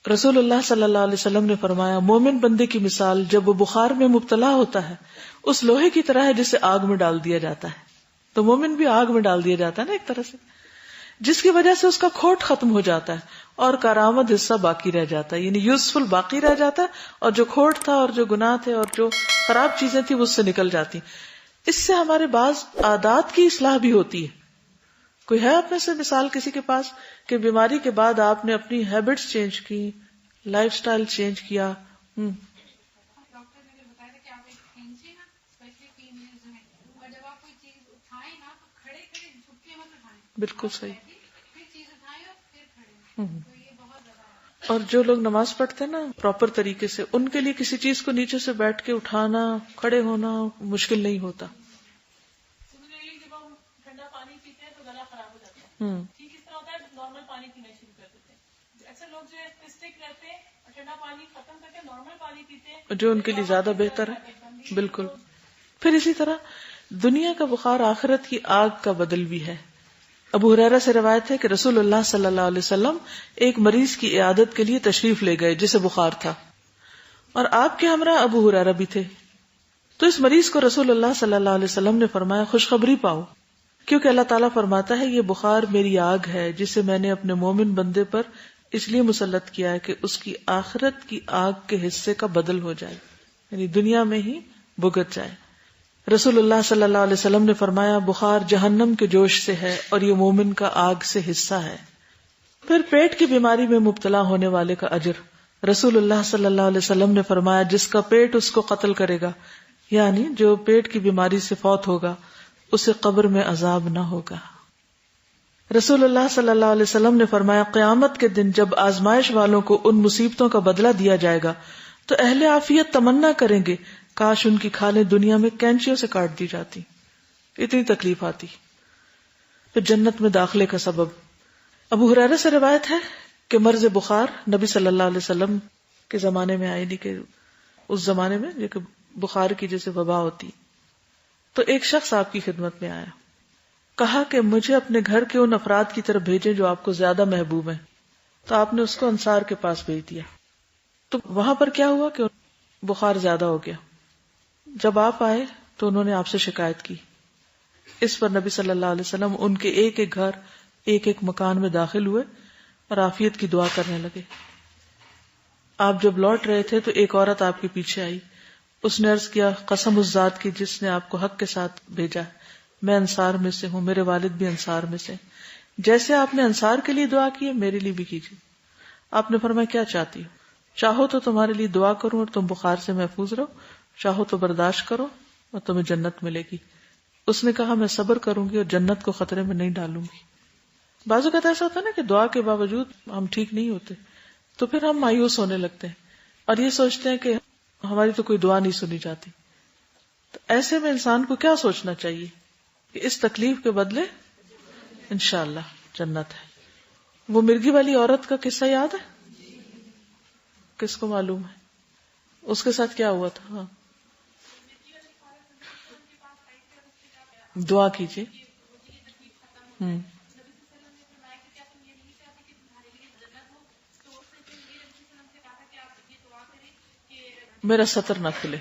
رسول اللہ صلی اللہ علیہ وسلم نے فرمایا مومن بندے کی مثال جب وہ بخار میں مبتلا ہوتا ہے اس لوہے کی طرح ہے جسے آگ میں ڈال دیا جاتا ہے. تو مومن بھی آگ میں ڈال دیا جاتا ہے نا ایک طرح سے، جس کی وجہ سے اس کا کھوٹ ختم ہو جاتا ہے اور کارآمد حصہ باقی رہ جاتا ہے، یعنی یوزفل باقی رہ جاتا ہے، اور جو کھوٹ تھا اور جو گناہ تھے اور جو خراب چیزیں تھیں وہ اس سے نکل جاتی. اس سے ہمارے بعض عادات کی اصلاح بھی ہوتی ہے. کوئی ہے اپنے سے مثال کسی کے پاس کہ بیماری کے بعد آپ نے اپنی ہیبٹس چینج کی، لائف سٹائل چینج کیا؟ ڈاکٹر نے بتایا کہ آپ ایک کھینچے نا، اسپیشلی فیمیلز میں، اور جب آپ کوئی چیز اٹھائیں نا تو کھڑے کھڑے جھک کے مت اٹھائیں. بالکل صحیح. پھر چیز اٹھائیں اور پھر کھڑے. تو یہ بہت زیادہ. اور جو لوگ نماز پڑھتے ہیں نا پراپر طریقے سے، ان کے لیے کسی چیز کو نیچے سے بیٹھ کے اٹھانا، کھڑے ہونا مشکل نہیں ہوتا. جب ہم ٹھنڈا پانی پیتے ہیں تو گلا خراب ہو جاتا ہے، ٹھیک اس طرح ہوتا ہے نارمل پانی پینا شروع کر دیتے ہیں. اکثر لوگ جو ہے اسٹک رہتے ہیں اور ٹھنڈا پانی ختم کر کے نارمل پانی پیتے ہیں جو ان کے لیے زیادہ بہتر ہے. بالکل. پھر اسی طرح دنیا کا بخار آخرت کی آگ کا بدل بھی ہے. ابو ہریرہ سے روایت ہے کہ رسول اللہ صلی اللہ علیہ وسلم ایک مریض کی عیادت کے لیے تشریف لے گئے جسے بخار تھا، اور آپ کے ہمراہ ابو ہریرہ بھی تھے. تو اس مریض کو رسول اللہ صلی اللہ علیہ وسلم نے فرمایا خوشخبری پاؤ، کیونکہ اللہ تعالیٰ فرماتا ہے یہ بخار میری آگ ہے جسے میں نے اپنے مومن بندے پر اس لیے مسلط کیا ہے کہ اس کی آخرت کی آگ کے حصے کا بدل ہو جائے، یعنی دنیا میں ہی بھگت جائے. رسول اللہ صلی اللہ علیہ وسلم نے فرمایا بخار جہنم کے جوش سے ہے اور یہ مومن کا آگ سے حصہ ہے. پھر پیٹ کی بیماری میں مبتلا ہونے والے کا اجر. رسول اللہ صلی اللہ علیہ وسلم نے فرمایا جس کا پیٹ اس کو قتل کرے گا، یعنی جو پیٹ کی بیماری سے فوت ہوگا، اسے قبر میں عذاب نہ ہوگا. رسول اللہ صلی اللہ علیہ وسلم نے فرمایا قیامت کے دن جب آزمائش والوں کو ان مصیبتوں کا بدلہ دیا جائے گا تو اہل عافیت تمنا کریں گے کاش ان کی کھالیں دنیا میں کینچیوں سے کاٹ دی جاتی، اتنی تکلیف آتی. پھر جنت میں داخلے کا سبب. ابو ہریرہ سے روایت ہے کہ مرض بخار نبی صلی اللہ علیہ وسلم کے زمانے میں آئی، نہیں کہ اس زمانے میں جو کہ بخار کی جیسے وبا ہوتی. تو ایک شخص آپ کی خدمت میں آیا، کہا کہ مجھے اپنے گھر کے ان افراد کی طرف بھیجیں جو آپ کو زیادہ محبوب ہیں. تو آپ نے اس کو انصار کے پاس بھیج دیا. تو وہاں پر کیا ہوا کہ بخار زیادہ ہو گیا. جب آپ آئے تو انہوں نے آپ سے شکایت کی. اس پر نبی صلی اللہ علیہ وسلم ان کے ایک ایک گھر، ایک ایک مکان میں داخل ہوئے اور عافیت کی دعا کرنے لگے. آپ جب لوٹ رہے تھے تو ایک عورت آپ کے پیچھے آئی. اس نے عرض کیا قسم اس ذات کی جس نے آپ کو حق کے ساتھ بھیجا، میں انصار میں سے ہوں، میرے والد بھی انصار میں سے، جیسے آپ نے انصار کے لیے دعا کی ہے میرے لیے بھی کیجیے. آپ نے فرمایا کیا چاہتی ہو؟ چاہو تو تمہارے لیے دعا کروں اور تم بخار سے محفوظ رہو، چاہو تو برداشت کرو اور تمہیں جنت ملے گی. اس نے کہا میں صبر کروں گی اور جنت کو خطرے میں نہیں ڈالوں گی. بعض اوقات ایسا ہوتا ہے نا کہ دعا کے باوجود ہم ٹھیک نہیں ہوتے تو پھر ہم مایوس ہونے لگتے ہیں اور یہ سوچتے ہیں کہ ہماری تو کوئی دعا نہیں سنی جاتی. تو ایسے میں انسان کو کیا سوچنا چاہیے کہ اس تکلیف کے بدلے انشاءاللہ جنت ہے. وہ مرغی والی عورت کا قصہ یاد ہے؟ کس کو معلوم ہے اس کے ساتھ کیا ہوا تھا؟ ہاں دعا کیجیے. میرا سطر نہ کھلے.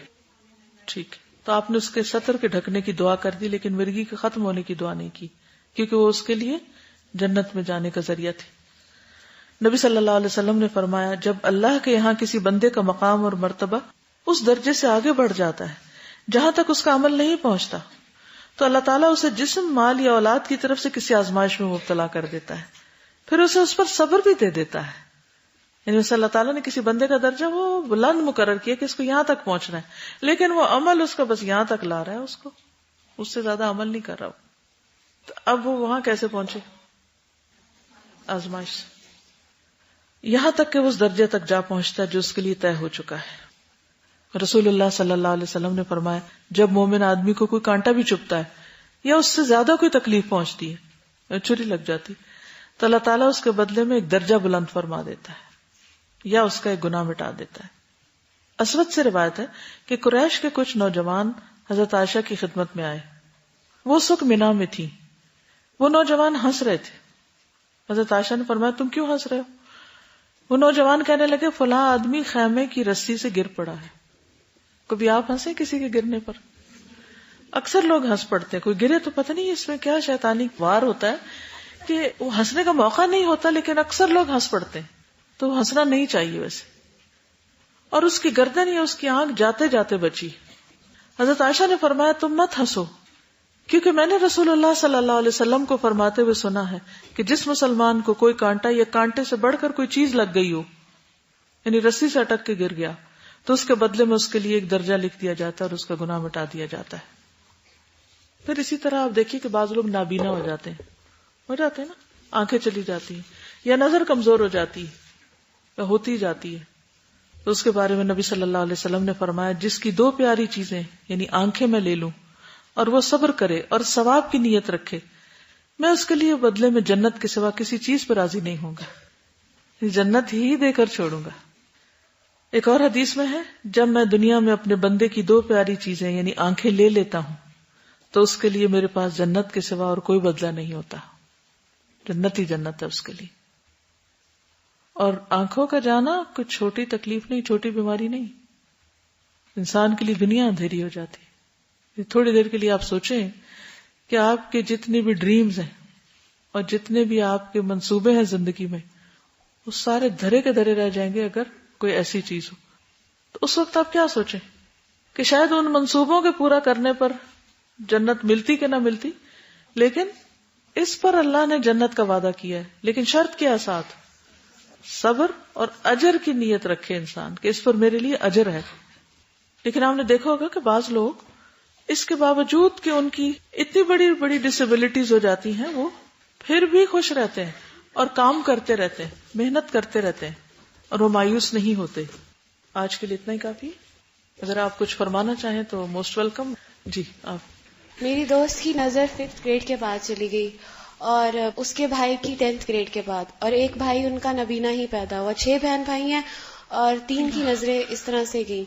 ٹھیک، تو آپ نے اس کے سطر کے ڈھکنے کی دعا کر دی لیکن مرغی کے ختم ہونے کی دعا نہیں کی، کیونکہ وہ اس کے لیے جنت میں جانے کا ذریعہ تھی. نبی صلی اللہ علیہ وسلم نے فرمایا جب اللہ کے یہاں کسی بندے کا مقام اور مرتبہ اس درجے سے آگے بڑھ جاتا ہے جہاں تک اس کا عمل نہیں پہنچتا تو اللہ تعالیٰ اسے جسم، مال یا اولاد کی طرف سے کسی آزمائش میں مبتلا کر دیتا ہے، پھر اسے اس پر صبر بھی دے دیتا ہے. یعنی اسے اللہ تعالیٰ نے کسی بندے کا درجہ وہ بلند مقرر کیا کہ اس کو یہاں تک پہنچنا ہے، لیکن وہ عمل اس کا بس یہاں تک لا رہا ہے، اس کو اس سے زیادہ عمل نہیں کر رہا. تو اب وہ وہاں کیسے پہنچے؟ آزمائش سے، یہاں تک کہ وہ اس درجے تک جا پہنچتا ہے جو اس کے لیے طے ہو چکا ہے. رسول اللہ صلی اللہ علیہ وسلم نے فرمایا جب مومن آدمی کو کوئی کانٹا بھی چبھتا ہے یا اس سے زیادہ کوئی تکلیف پہنچتی ہے، چھری لگ جاتی، تو اللہ تعالیٰ اس کے بدلے میں ایک درجہ بلند فرما دیتا ہے یا اس کا ایک گناہ مٹا دیتا ہے. اسود سے روایت ہے کہ قریش کے کچھ نوجوان حضرت عائشہ کی خدمت میں آئے. وہ اس وقت مینا میں تھی. وہ نوجوان ہنس رہے تھے. حضرت عائشہ نے فرمایا تم کیوں ہنس رہے ہو؟ وہ نوجوان کہنے لگے فلاں آدمی خیمے کی رسی سے گر پڑا ہے. کبھی آپ ہنسے کسی کے گرنے پر؟ اکثر لوگ ہنس پڑتے ہیں. کوئی گرے تو پتہ نہیں اس میں کیا شیطانی وار ہوتا ہے کہ وہ ہنسنے کا موقع نہیں ہوتا، لیکن اکثر لوگ ہنس پڑتے ہیں. تو ہنسنا نہیں چاہیے ویسے. اور اس کی گردن یا اس کی آنکھ جاتے جاتے بچی. حضرت عائشہ نے فرمایا تم مت ہنسو، کیونکہ میں نے رسول اللہ صلی اللہ علیہ وسلم کو فرماتے ہوئے سنا ہے کہ جس مسلمان کو کوئی کانٹا یا کانٹے سے بڑھ کر کوئی چیز لگ گئی ہو، یعنی رسی سے اٹک کے گر گیا، تو اس کے بدلے میں اس کے لیے ایک درجہ لکھ دیا جاتا ہے اور اس کا گناہ مٹا دیا جاتا ہے. پھر اسی طرح آپ دیکھیے کہ بعض لوگ نابینا ہو جاتے ہیں نا، آنکھیں چلی جاتی ہیں یا نظر کمزور ہو جاتی ہے یا ہوتی جاتی ہے. تو اس کے بارے میں نبی صلی اللہ علیہ وسلم نے فرمایا جس کی دو پیاری چیزیں یعنی آنکھیں میں لے لوں اور وہ صبر کرے اور ثواب کی نیت رکھے، میں اس کے لیے بدلے میں جنت کے سوا کسی چیز پر راضی نہیں ہوں گا، جنت ہی دے کر چھوڑوں گا. ایک اور حدیث میں ہے جب میں دنیا میں اپنے بندے کی دو پیاری چیزیں یعنی آنکھیں لے لیتا ہوں تو اس کے لیے میرے پاس جنت کے سوا اور کوئی بدلہ نہیں ہوتا. جنت ہی جنت ہے اس کے لیے. اور آنکھوں کا جانا کوئی چھوٹی تکلیف نہیں، چھوٹی بیماری نہیں. انسان کے لیے دنیا اندھیری ہو جاتی ہے. تھوڑی دیر کے لیے آپ سوچیں کہ آپ کے جتنے بھی ڈریمز ہیں اور جتنے بھی آپ کے منصوبے ہیں زندگی میں، وہ سارے دھرے کے دھرے رہ جائیں گے اگر کوئی ایسی چیز ہو. تو اس وقت آپ کیا سوچیں کہ شاید ان منصوبوں کے پورا کرنے پر جنت ملتی کہ نہ ملتی، لیکن اس پر اللہ نے جنت کا وعدہ کیا ہے. لیکن شرط کیا ساتھ؟ صبر اور اجر کی نیت رکھے انسان کہ اس پر میرے لیے اجر ہے. لیکن آپ نے دیکھا ہوگا کہ بعض لوگ اس کے باوجود کہ ان کی اتنی بڑی بڑی ڈسیبلٹیز ہو جاتی ہیں وہ پھر بھی خوش رہتے ہیں اور کام کرتے رہتے ہیں، محنت کرتے رہتے ہیں اور وہ مایوس نہیں ہوتے. آج کے لیے اتنا ہی کافی ہے. اگر آپ کچھ فرمانا چاہیں تو موسٹ ویلکم. جی آپ. میری دوست کی نظر 5th گریڈ کے بعد چلی گئی اور اس کے بھائی کی 10th گریڈ کے بعد، اور ایک بھائی ان کا نبینا ہی پیدا ہوا. 6 بہن بھائی ہیں اور 3 کی نظریں اس طرح سے گئیں.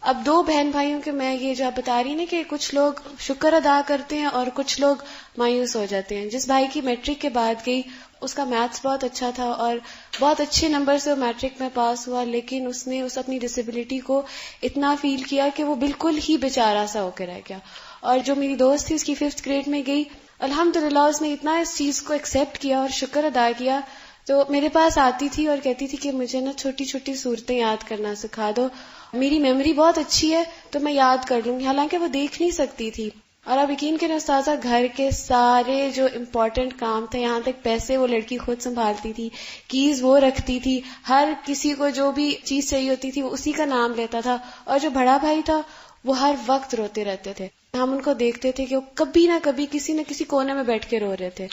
اب 2 بہن بھائیوں کے میں یہ جو آپ بتا رہی نا کہ کچھ لوگ شکر ادا کرتے ہیں اور کچھ لوگ مایوس ہو جاتے ہیں. جس بھائی کی میٹرک کے بعد گئی اس کا میتھس بہت اچھا تھا اور بہت اچھے نمبر سے وہ میٹرک میں پاس ہوا، لیکن اس نے اپنی ڈسیبلٹی کو اتنا فیل کیا کہ وہ بالکل ہی بیچارہ سا ہو کے رہ گیا. اور جو میری دوست تھی اس کی 5th گریڈ میں گئی، الحمدللہ اس نے اتنا اس چیز کو ایکسیپٹ کیا اور شکر ادا کیا. تو میرے پاس آتی تھی اور کہتی تھی کہ مجھے نا چھوٹی چھوٹی صورتیں یاد کرنا سکھا دو، میری میموری بہت اچھی ہے تو میں یاد کر لوں گی. حالانکہ وہ دیکھ نہیں سکتی تھی. اور آپ یقین کریں استاذہ، گھر کے سارے جو امپورٹنٹ کام تھے، یہاں تک پیسے وہ لڑکی خود سنبھالتی تھی، کیز وہ رکھتی تھی، ہر کسی کو جو بھی چیز چاہیے ہوتی تھی وہ اسی کا نام لیتا تھا. اور جو بڑا بھائی تھا وہ ہر وقت روتے رہتے تھے. ہم ان کو دیکھتے تھے کہ وہ کبھی نہ کسی کونے میں بیٹھ کے رو رہے تھے.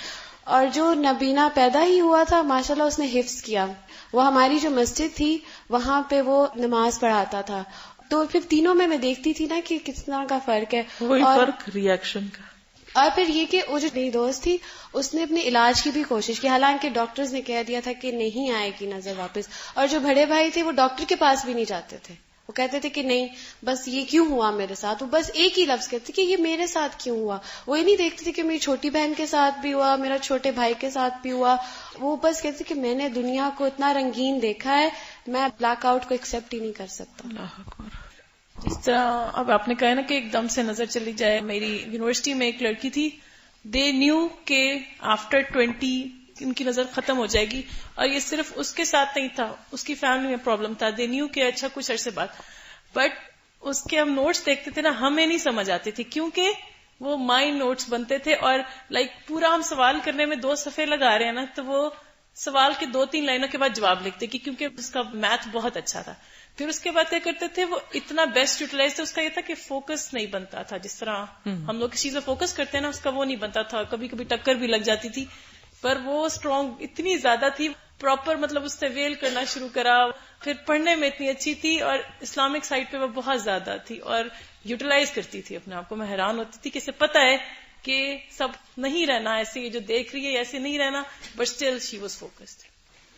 اور جو نبینا پیدا ہی ہوا تھا ماشاءاللہ اس نے حفظ کیا. وہ ہماری جو مسجد تھی وہاں پہ وہ نماز پڑھاتا تھا. تو پھر تینوں میں دیکھتی تھی نا کہ کس طرح کا فرق ہے. وہی فرق ریئیکشن کا. اور پھر یہ کہ وہ جو میری دوست تھی اس نے اپنے علاج کی بھی کوشش کی، حالانکہ ڈاکٹرز نے کہہ دیا تھا کہ نہیں آئے گی نظر واپس. اور جو بڑے بھائی تھے وہ ڈاکٹر کے پاس بھی نہیں جاتے تھے. وہ کہتے تھے کہ نہیں بس یہ کیوں ہوا میرے ساتھ. وہ بس ایک ہی لفظ کہتے تھے کہ یہ میرے ساتھ کیوں ہوا. وہ یہ نہیں دیکھتے تھے کہ میری چھوٹی بہن کے ساتھ بھی ہوا، میرا چھوٹے بھائی کے ساتھ بھی ہوا. وہ بس کہتے تھے کہ میں نے دنیا کو اتنا رنگین دیکھا ہے، میں بلیک آؤٹ کو ایکسپٹ ہی نہیں کر سکتا. اللہ اکبر. جس طرح اب آپ نے کہا نا کہ ایک دم سے نظر چلی جائے. میری یونیورسٹی میں ایک لڑکی تھی، دے نیو کہ آفٹر 20 ان کی نظر ختم ہو جائے گی. اور یہ صرف اس کے ساتھ نہیں تھا، اس کی فیملی میں پرابلم تھا. دے نیو کہ اچھا کچھ عرصے بعد، بٹ اس کے ہم نوٹس دیکھتے تھے نا ہمیں نہیں سمجھ آتے تھے کیونکہ وہ مائنڈ نوٹس بنتے تھے. اور پورا ہم سوال کرنے میں 2 صفحے لگا رہے ہیں نا تو وہ سوال کے 2-3 لائنوں کے بعد جواب لکھتے کیونکہ اس کا میتھ بہت اچھا تھا. پھر اس کے بعد کیا کرتے تھے، وہ اتنا بیسٹ یوٹیلائز تھا. اس کا یہ تھا کہ فوکس نہیں بنتا تھا. جس طرح ہم لوگ کسی چیز پہ فوکس کرتے ہیں نا، اس کا وہ نہیں بنتا تھا. کبھی کبھی ٹکر بھی لگ جاتی تھی، پر وہ اسٹرانگ اتنی زیادہ تھی، پراپر مطلب اس سے ویل کرنا شروع کرا. پھر پڑھنے میں اتنی اچھی تھی اور اسلامک سائڈ پہ وہ بہت زیادہ تھی اور یوٹیلائز کرتی تھی اپنے آپ کو. میں حیران ہوتی تھی کہ اسے پتا ہے کہ سب نہیں رہنا ایسے، جو دیکھ رہی ہے ایسے نہیں رہنا، but still she was focused.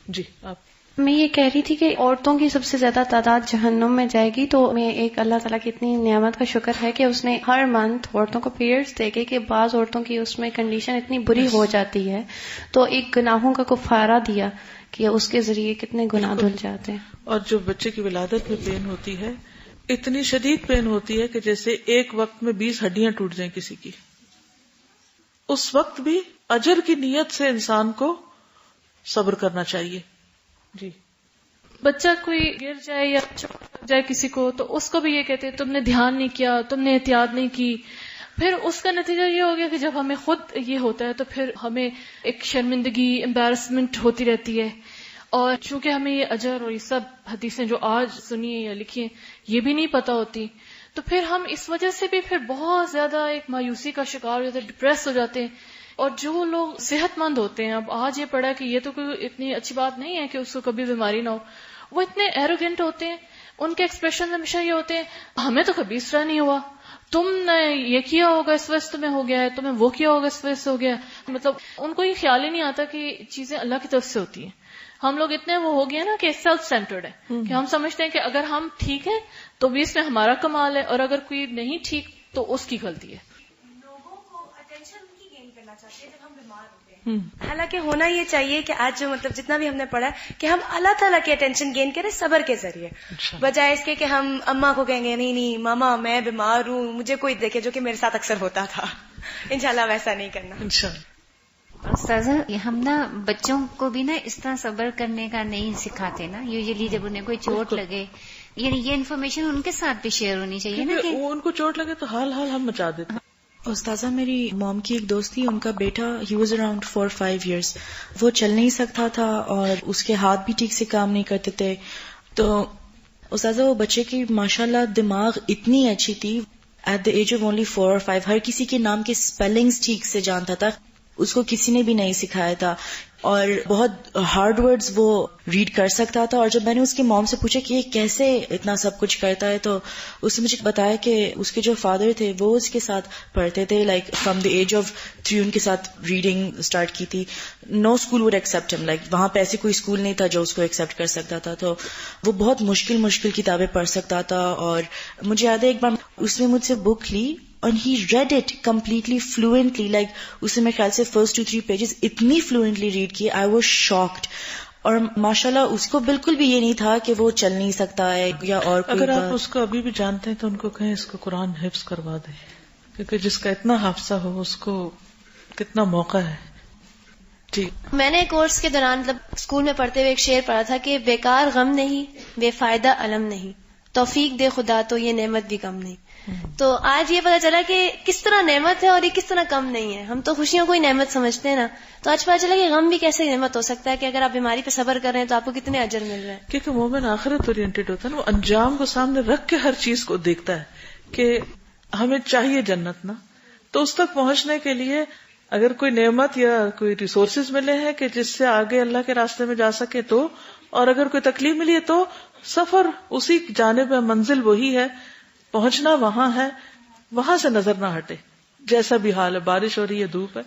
جی آپ. میں یہ کہہ رہی تھی کہ عورتوں کی سب سے زیادہ تعداد جہنم میں جائے گی، تو میں ایک اللہ تعالیٰ کی اتنی نعمت کا شکر ہے کہ اس نے ہر منتھ عورتوں کو پیریڈز دے کے کہ بعض عورتوں کی اس میں کنڈیشن اتنی بری ہو جاتی ہے تو ایک گناہوں کا کفارہ دیا کہ اس کے ذریعے کتنے گناہ دھل جاتے ہیں. اور جو بچے کی ولادت میں پین ہوتی ہے، اتنی شدید پین ہوتی ہے کہ جیسے ایک وقت میں 20 ہڈیاں ٹوٹ جائیں کسی کی. اس وقت بھی اجر کی نیت سے انسان کو صبر کرنا چاہیے. جی. بچہ کوئی گر جائے یا چوٹ لگ جائے کسی کو تو اس کو بھی یہ کہتے تم نے دھیان نہیں کیا، تم نے احتیاط نہیں کی. پھر اس کا نتیجہ یہ ہو گیا کہ جب ہمیں خود یہ ہوتا ہے تو پھر ہمیں ایک شرمندگی، امبیرسمنٹ ہوتی رہتی ہے. اور چونکہ ہمیں یہ اجر اور یہ سب حدیثیں جو آج سنیے یا لکھیے یہ بھی نہیں پتا ہوتی، تو پھر ہم اس وجہ سے بھی پھر بہت زیادہ ایک مایوسی کا شکار ہو جاتے ہیں، ڈپریس ہو جاتے ہیں. اور جو لوگ صحت مند ہوتے ہیں، اب آج یہ پڑھا کہ یہ تو کوئی اتنی اچھی بات نہیں ہے کہ اس کو کبھی بیماری نہ ہو، وہ اتنے ایروگینٹ ہوتے ہیں. ان کے ایکسپریشن ہمیشہ یہ ہوتے ہیں ہمیں تو کبھی اس طرح نہیں ہوا، تم نے یہ کیا ہوگا اس وجہ سے تمہیں ہو گیا ہے، تمہیں وہ کیا ہوگا اس وجہ سے ہو گیا. مطلب ان کو یہ خیال ہی نہیں آتا کہ چیزیں اللہ کی طرف سے ہوتی ہیں. ہم لوگ اتنے وہ ہو گئے نا کہ سیلف سینٹرڈ ہے کہ ہم سمجھتے ہیں کہ اگر ہم ٹھیک ہیں تو بھی اس میں ہمارا کمال ہے، اور اگر کوئی نہیں ٹھیک تو اس کی غلطی ہے. لوگوں کو اٹینشن ان کی گین کرنا چاہتے ہیں جب ہم بیمار ہوتے ہیں. حالانکہ ہونا یہ چاہیے کہ آج جو جتنا بھی ہم نے پڑھا ہے کہ ہم اللہ تعالیٰ کی اٹینشن گین کریں صبر کے ذریعے، بجائے اس کے کہ ہم اماں کو کہیں گے نہیں ماما میں بیمار ہوں مجھے کوئی دیکھے، جو کہ میرے ساتھ اکثر ہوتا تھا. انشاءاللہ ویسا نہیں کرنا. استاذہ ہم نا بچوں کو بھی نا اس طرح صبر کرنے کا نہیں سکھاتے نا. یوزلی جب انہیں کوئی چوٹ لگے، یعنی یہ انفارمیشن ان کے ساتھ بھی شیئر ہونی چاہیے نا کہ وہ ان کو چوٹ لگے تو حال ہم مچا دیتے ہیں. استاذہ میری موم کی ایک دوست تھی، ان کا بیٹا ہی واز اراؤنڈ 4-5 ایئرس، وہ چل نہیں سکتا تھا اور اس کے ہاتھ بھی ٹھیک سے کام نہیں کرتے تھے. تو استاذہ وہ بچے کی ماشاءاللہ دماغ اتنی اچھی تھی، at the age of only 4 or 5 ہر کسی کے نام کے اسپیلنگز ٹھیک سے جانتا تھا، اس کو کسی نے بھی نہیں سکھایا تھا، اور بہت ہارڈ ورڈز وہ ریڈ کر سکتا تھا. اور جب میں نے اس کی موم سے پوچھا کہ یہ کیسے اتنا سب کچھ کرتا ہے، تو اس نے مجھے بتایا کہ اس کے جو فادر تھے وہ اس کے ساتھ پڑھتے تھے، like from the age of 3 ان کے ساتھ ریڈنگ اسٹارٹ کی تھی. نو اسکول وڈ ایکسپٹ ہم، لائک وہاں پہ ایسے کوئی اسکول نہیں تھا جو اس کو ایکسپٹ کر سکتا تھا. تو وہ بہت مشکل کتابیں پڑھ سکتا تھا. اور مجھے یاد ہے ایک بار اس نے مجھ سے بک لی and he read it completely fluently, like اسے میرے خیال سے first 2-3 pages اتنی fluently read کی. I was shocked. اور ماشاءاللہ اس کو بالکل بھی یہ نہیں تھا کہ وہ چل نہیں سکتا ہے یا اور کوئی اگر بات. آپ اس کو ابھی بھی جانتے ہیں تو ان کو کہیں اس کو قرآن حفظ کروا دیں، کیونکہ جس کا اتنا حافظہ ہو اس کو کتنا موقع ہے. جی. میں نے کورس کے دوران اسکول میں پڑھتے ہوئے ایک شعر پڑھا تھا کہ بیکار غم نہیں، بے فائدہ علم نہیں، توفیق دے خدا تو یہ نعمت بھی کم نہیں. تو آج یہ پتا چلا کہ کس طرح نعمت ہے اور یہ کس طرح کم نہیں ہے. ہم تو خوشیوں کو ہی نعمت سمجھتے ہیں نا، تو آج پتا چلا کہ غم بھی کیسے نعمت ہو سکتا ہے، کہ اگر آپ بیماری پہ صبر کر رہے ہیں تو آپ کو کتنے اجر مل رہے ہیں. کیونکہ مومن آخرت اورینٹڈ ہوتا ہے نا، وہ انجام کو سامنے رکھ کے ہر چیز کو دیکھتا ہے کہ ہمیں چاہیے جنت نا. تو اس تک پہنچنے کے لیے اگر کوئی نعمت یا کوئی ریسورسز ملے ہیں کہ جس سے آگے اللہ کے راستے میں جا سکے تو، اور اگر کوئی تکلیف ملی ہے تو سفر اسی جانب ہے، منزل وہی ہے، پہنچنا وہاں ہے، وہاں سے نظر نہ ہٹے. جیسا بھی حال ہے، بارش ہو رہی ہے، دھوپ ہے،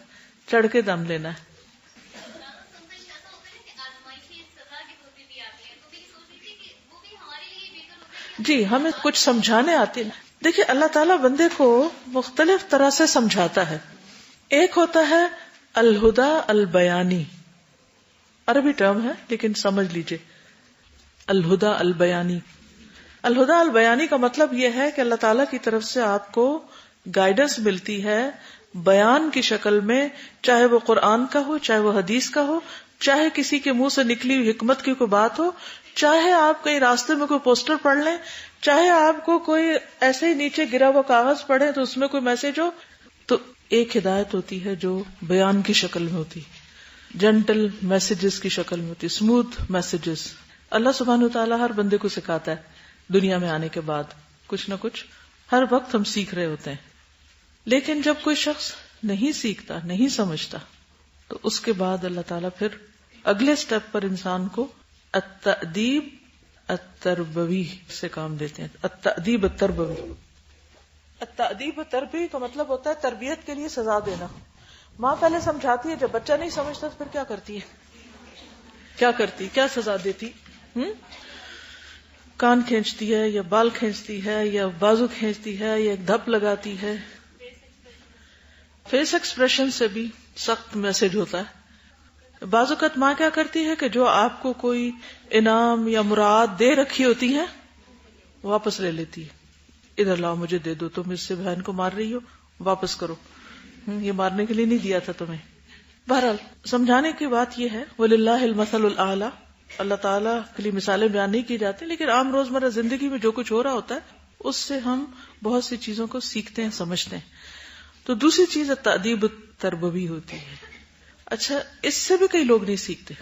چڑھ کے دم لینا ہے. جی ہمیں کچھ سمجھانے آتے ہیں. دیکھیے اللہ تعالیٰ بندے کو مختلف طرح سے سمجھاتا ہے. ایک ہوتا ہے الہدا البیانی، عربی ٹرم ہے لیکن سمجھ لیجئے. الہدا البیانی، الہدا البیانی کا مطلب یہ ہے کہ اللہ تعالیٰ کی طرف سے آپ کو گائیڈنس ملتی ہے بیان کی شکل میں، چاہے وہ قرآن کا ہو، چاہے وہ حدیث کا ہو، چاہے کسی کے منہ سے نکلی ہوئی حکمت کی کوئی بات ہو، چاہے آپ کہیں راستے میں کوئی پوسٹر پڑھ لیں، چاہے آپ کو کوئی ایسے ہی نیچے گرا ہوا کاغذ پڑھے تو اس میں کوئی میسج ہو. تو ایک ہدایت ہوتی ہے جو بیان کی شکل میں ہوتی، جنٹل میسجز کی شکل میں ہوتی، اسموتھ میسجز. اللہ سبحانہ وتعالیٰ ہر بندے کو سکھاتا ہے. دنیا میں آنے کے بعد کچھ نہ کچھ ہر وقت ہم سیکھ رہے ہوتے ہیں. لیکن جب کوئی شخص نہیں سیکھتا، نہیں سمجھتا، تو اس کے بعد اللہ تعالیٰ پھر اگلے سٹیپ پر انسان کو التأدیب التربوی سے کام دیتے ہیں. التأدیب التربوی، التأدیب التربوی کا مطلب ہوتا ہے تربیت کے لیے سزا دینا. ماں پہلے سمجھاتی ہے، جب بچہ نہیں سمجھتا تو پھر کیا کرتی ہے؟ کیا کرتی, کیا سزا دیتی؟ کان کھینچتی ہے یا بال کھینچتی ہے یا بازو کھینچتی ہے یا ایک دھپ لگاتی ہے. فیس ایکسپریشن سے بھی سخت میسج ہوتا ہے. بعض اوقات ماں کیا کرتی ہے کہ جو آپ کو کوئی انعام یا مراد دے رکھی ہوتی ہے واپس لے لیتی ہے. ادھر لاؤ مجھے دے دو, تم اس سے بہن کو مار رہی ہو, واپس کرو, یہ مارنے کے لیے نہیں دیا تھا تمہیں. بہرحال سمجھانے کی بات یہ ہے وَلِلَّهِ الْمَثَلُ الْأَعْلَى, اللہ تعالیٰ کے لیے مثالیں بیان نہیں کی جاتی, لیکن عام روزمرہ زندگی میں جو کچھ ہو رہا ہوتا ہے اس سے ہم بہت سی چیزوں کو سیکھتے ہیں, سمجھتے ہیں. تو دوسری چیز تأدیب تربوی ہوتی ہے. اچھا, اس سے بھی کئی لوگ نہیں سیکھتے.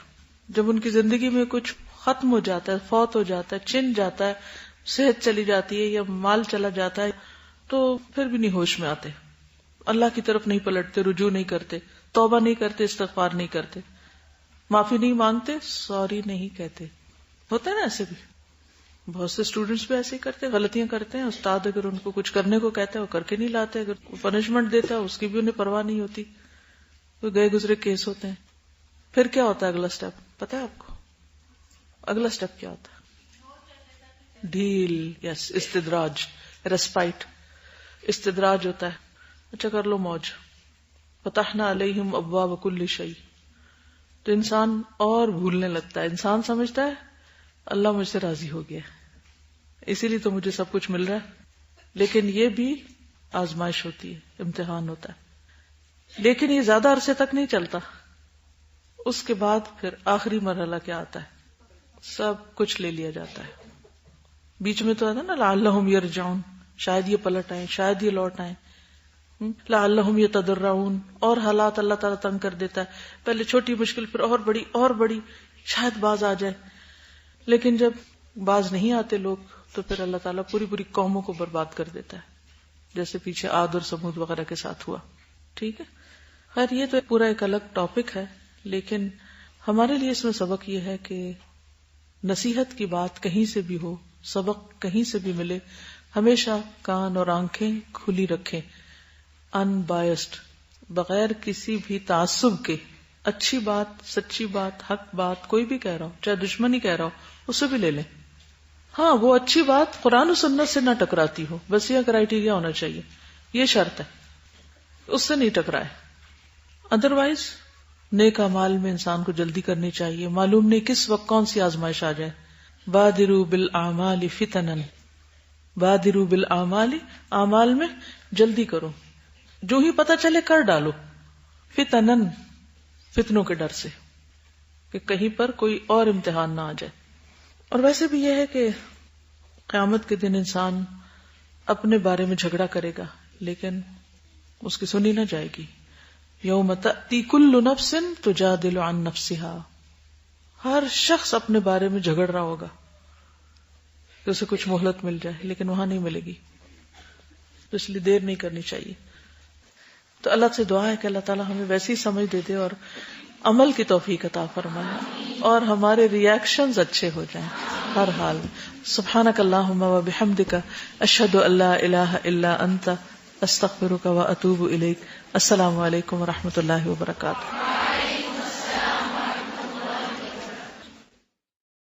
جب ان کی زندگی میں کچھ ختم ہو جاتا ہے, فوت ہو جاتا ہے, چھن جاتا ہے, صحت چلی جاتی ہے یا مال چلا جاتا ہے, تو پھر بھی نہیں ہوش میں آتے, اللہ کی طرف نہیں پلٹتے, رجوع نہیں کرتے, توبہ نہیں کرتے, استغفار نہیں کرتے, معافی نہیں مانگتے, سوری نہیں کہتے. ہوتا ہے نا ایسے بھی, بہت سے اسٹوڈینٹس بھی ایسے ہی کرتے, غلطیاں کرتے ہیں. استاد اگر ان کو کچھ کرنے کو کہتا ہے وہ کر کے نہیں لاتے, اگر پنشمنٹ دیتا ہے اس کی بھی انہیں پرواہ نہیں ہوتی. کوئی گئے گزرے کیس ہوتے ہیں. پھر کیا ہوتا ہے اگلا سٹیپ, پتا ہے آپ کو اگلا سٹیپ کیا ہوتا ہے؟ ڈھیل, یس, استدراج, ریسپائٹ, استدراج ہوتا ہے. اچھا کر لو موج, فتحنا علیہم ابواب کل شیء. تو انسان اور بھولنے لگتا ہے. انسان سمجھتا ہے اللہ مجھ سے راضی ہو گیا اسی لیے تو مجھے سب کچھ مل رہا ہے, لیکن یہ بھی آزمائش ہوتی ہے, امتحان ہوتا ہے. لیکن یہ زیادہ عرصے تک نہیں چلتا. اس کے بعد پھر آخری مرحلہ کیا آتا ہے؟ سب کچھ لے لیا جاتا ہے. بیچ میں تو آتا ہے نا لعلہم یرجعون, شاید یہ پلٹ آئیں, شاید یہ لوٹ آئیں, لعلہم یتضرعون, اور حالات اللہ تعالیٰ تنگ کر دیتا ہے. پہلے چھوٹی مشکل, پھر اور بڑی اور بڑی, شاید باز آ جائے. لیکن جب باز نہیں آتے لوگ تو پھر اللہ تعالیٰ پوری پوری قوموں کو برباد کر دیتا ہے, جیسے پیچھے عاد اور سمود وغیرہ کے ساتھ ہوا. ٹھیک ہے, خیر یہ تو پورا ایک الگ ٹاپک ہے, لیکن ہمارے لیے اس میں سبق یہ ہے کہ نصیحت کی بات کہیں سے بھی ہو, سبق کہیں سے بھی ملے, ہمیشہ کان اور آنکھیں کھلی رکھیں, ان بائسڈ, بغیر کسی بھی تعصب کے. اچھی بات, سچی بات, حق بات کوئی بھی کہہ رہا ہو, چاہے دشمن ہی کہہ رہا ہو, اسے بھی لے لیں. ہاں, وہ اچھی بات قرآن و سنت سے نہ ٹکراتی ہو, بس یہ کرائیٹیریا ہونا چاہیے, یہ شرط ہے, اس سے نہیں ٹکرائے. ادروائز نیک اعمال میں انسان کو جلدی کرنی چاہیے, معلوم نہیں کس وقت کون سی آزمائش آ جائے. بادروا بالاعمال فتنا, بادروا بالاعمال, اعمال میں جلدی کرو, جو ہی پتہ چلے کر ڈالو. فتنن, فتنوں کے ڈر سے کہ کہیں پر کوئی اور امتحان نہ آ جائے. اور ویسے بھی یہ ہے کہ قیامت کے دن انسان اپنے بارے میں جھگڑا کرے گا, لیکن اس کی سنی نہ جائے گی. یوم تأتی کل نفس تجادل عن نفسها, ہر شخص اپنے بارے میں جھگڑ رہا ہوگا کہ اسے کچھ مہلت مل جائے, لیکن وہاں نہیں ملے گی. تو اس لیے دیر نہیں کرنی چاہیے. تو اللہ سے دعا ہے کہ اللہ تعالیٰ ہمیں ویسی سمجھ دے دے اور عمل کی توفیق عطا فرمائے, اور ہمارے ریاکشنز اچھے ہو جائیں ہر حال میں. سبحانک اللہم و بحمدک, اشہد ان لا الہ الا انت, استغفرک و اتوب الیک. السلام علیکم و رحمۃ اللہ وبرکاتہ.